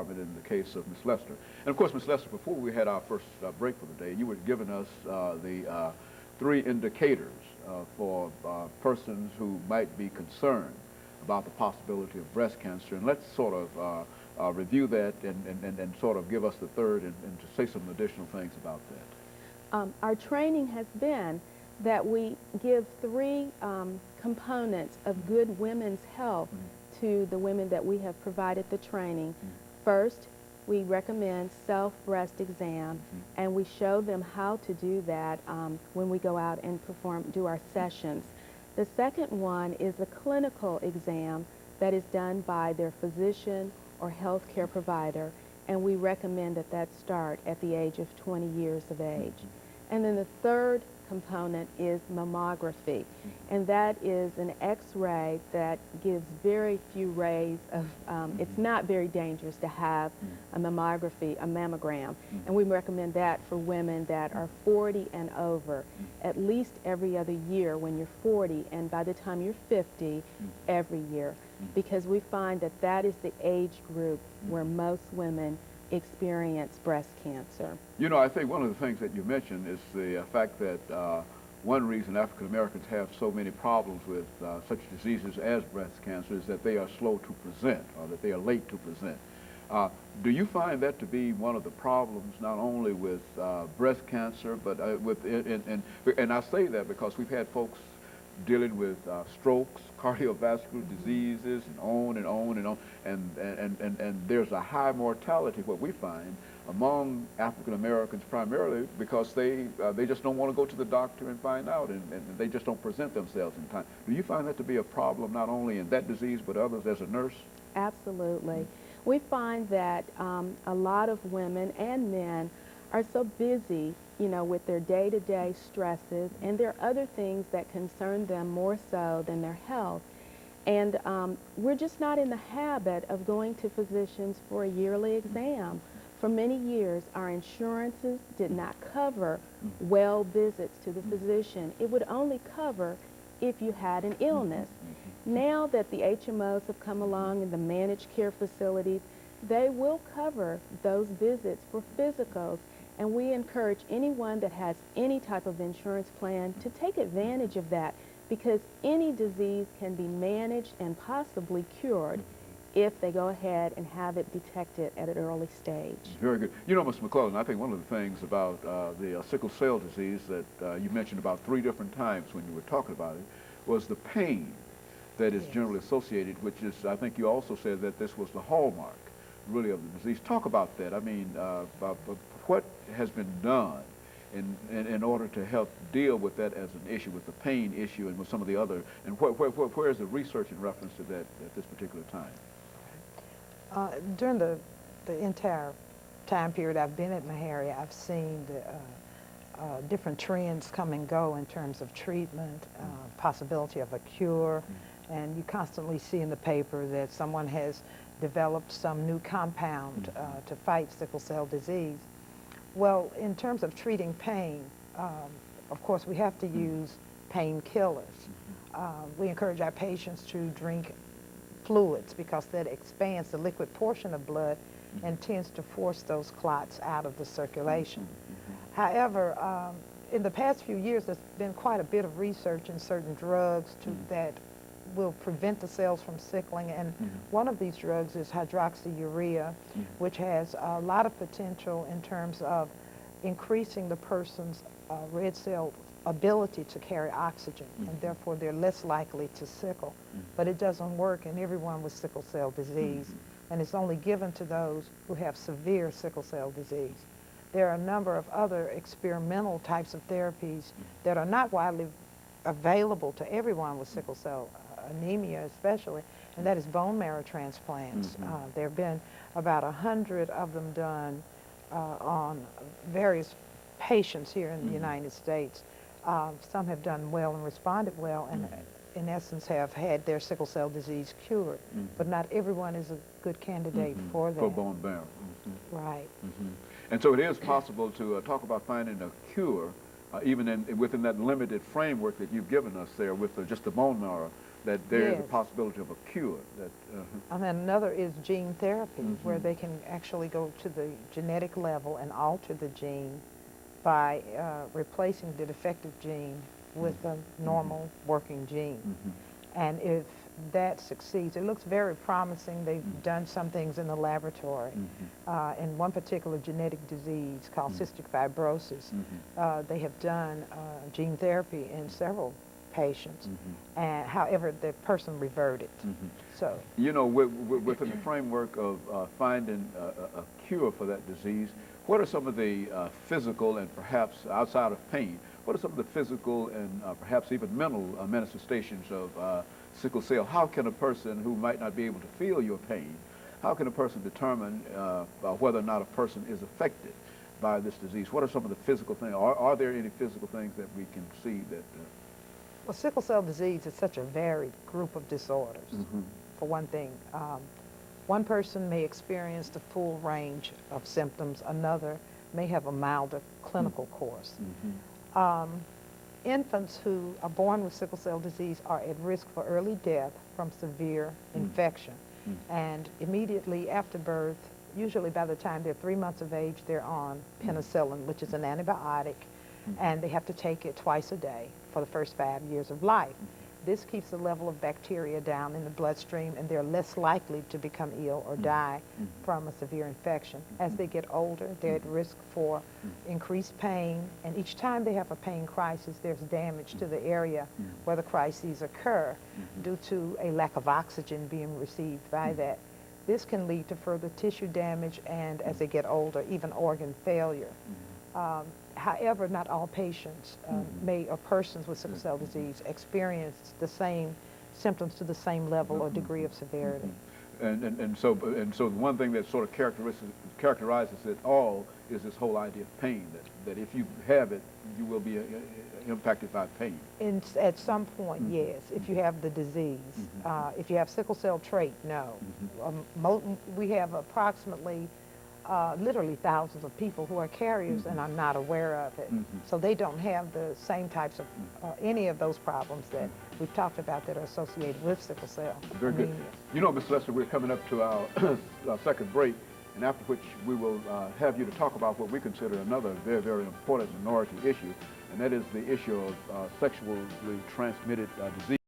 department in the case of Ms. Lester. And of course, Ms. Lester, before we had our first break for the day, you were giving us the 3 indicators for persons who might be concerned about the possibility of breast cancer. And let's sort of review that and sort of give us the third and to say some additional things about that. Our training has been that we give 3 components of good women's health to the women that we have provided the training. First, we recommend self-breast exam, and we show them how to do that when we go out and do our sessions. The second one is a clinical exam that is done by their physician or health care provider, and we recommend that start at the age of 20 years of age. And then the third component is mammography, and that is an X-ray that gives very few rays of, it's not very dangerous to have a mammogram, and we recommend that for women that are 40 and over, at least every other year when you're 40, and by the time you're 50, every year, because we find that is the age group where most women experience breast cancer. You know, I think one of the things that you mentioned is the fact that one reason African Americans have so many problems with such diseases as breast cancer is that they are slow to present, or that they are late to present. Do you find that to be one of the problems, not only with breast cancer, but and I say that because we've had folks dealing with strokes, cardiovascular diseases, and on and on and on, and there's a high mortality, what we find, among African Americans primarily because they just don't want to go to the doctor and find out, and they just don't present themselves in time. Do you find that to be a problem not only in that disease but others as a nurse? Absolutely. We find that a lot of women and men are so busy, you know, with their day-to-day stresses, and there are other things that concern them more so than their health. And we're just not in the habit of going to physicians for a yearly exam. For many years, our insurances did not cover well visits to the physician. It would only cover if you had an illness. Now that the HMOs have come along and the managed care facilities, they will cover those visits for physicals. And we encourage anyone that has any type of insurance plan to take advantage of that, because any disease can be managed and possibly cured if they go ahead and have it detected at an early stage. Very good. You know, Mr. McClellan, I think one of the things about the sickle cell disease that you mentioned about 3 different times when you were talking about it was the pain that is generally associated, which is, I think you also said that this was the hallmark, really, of the disease. Talk about that. I mean, what has been done in order to help deal with that as an issue, with the pain issue and with some of the other, and where is the research in reference to that at this particular time? During the entire time period I've been at Meharry, I've seen the different trends come and go in terms of treatment, possibility of a cure, and you constantly see in the paper that someone has developed some new compound to fight sickle cell disease. Well, in terms of treating pain, of course we have to use painkillers. We encourage our patients to drink fluids because that expands the liquid portion of blood and tends to force those clots out of the circulation. However, in the past few years there's been quite a bit of research in certain drugs that will prevent the cells from sickling, and one of these drugs is hydroxyurea, which has a lot of potential in terms of increasing the person's red cell ability to carry oxygen, and therefore they're less likely to sickle. But it doesn't work in everyone with sickle cell disease, and it's only given to those who have severe sickle cell disease. There are a number of other experimental types of therapies that are not widely available to everyone with sickle cell anemia especially, and that is bone marrow transplants. There have been about 100 of them done on various patients here in the United States. Some have done well and responded well, and in essence have had their sickle cell disease cured, but not everyone is a good candidate for that. For bone marrow. Right. And so it is possible to talk about finding a cure, even within that limited framework that you've given us there with just the bone marrow that there is a Yes. possibility of a cure. That, And then another is gene therapy, where Mhm. they can actually go to the genetic level and alter the gene by replacing the defective gene with a normal working gene. Mhm. And if that succeeds, it looks very promising. They've done some things in the laboratory. In one particular genetic disease called cystic fibrosis, they have done gene therapy in several patients, and however the person reverted. So, You know, within the framework of finding a cure for that disease, what are some of the physical and perhaps outside of pain, what are some of the physical and perhaps even mental manifestations of sickle cell? How can a person who might not be able to feel your pain, how can a person determine whether or not a person is affected by this disease? What are some of the physical things? Are there any physical things that we can see that... well, sickle cell disease is such a varied group of disorders. For one thing, one person may experience the full range of symptoms, another may have a milder clinical course. Infants who are born with sickle cell disease are at risk for early death from severe infection. And immediately after birth, usually by the time they're 3 months of age, they're on penicillin, which is an antibiotic, and they have to take it twice a day for the first 5 years of life. This keeps the level of bacteria down in the bloodstream, and they're less likely to become ill or die from a severe infection. As they get older, they're at risk for increased pain, and each time they have a pain crisis, there's damage to the area where the crises occur due to a lack of oxygen being received by that. This can lead to further tissue damage and, as they get older, even organ failure. However, not all patients or persons with sickle cell disease experience the same symptoms to the same level or degree of severity. And so the one thing that sort of characterizes it all is this whole idea of pain, that if you have it, you will be impacted by pain. At some point, yes, if you have the disease. If you have sickle cell trait, no. We have approximately literally thousands of people who are carriers and are not aware of it. So they don't have the same types of, any of those problems that we've talked about that are associated with sickle cell Very good. anemia. You know, Mr. Lester, we're coming up to our, our second break, and after which we will have you to talk about what we consider another very, very important minority issue, and that is the issue of sexually transmitted disease.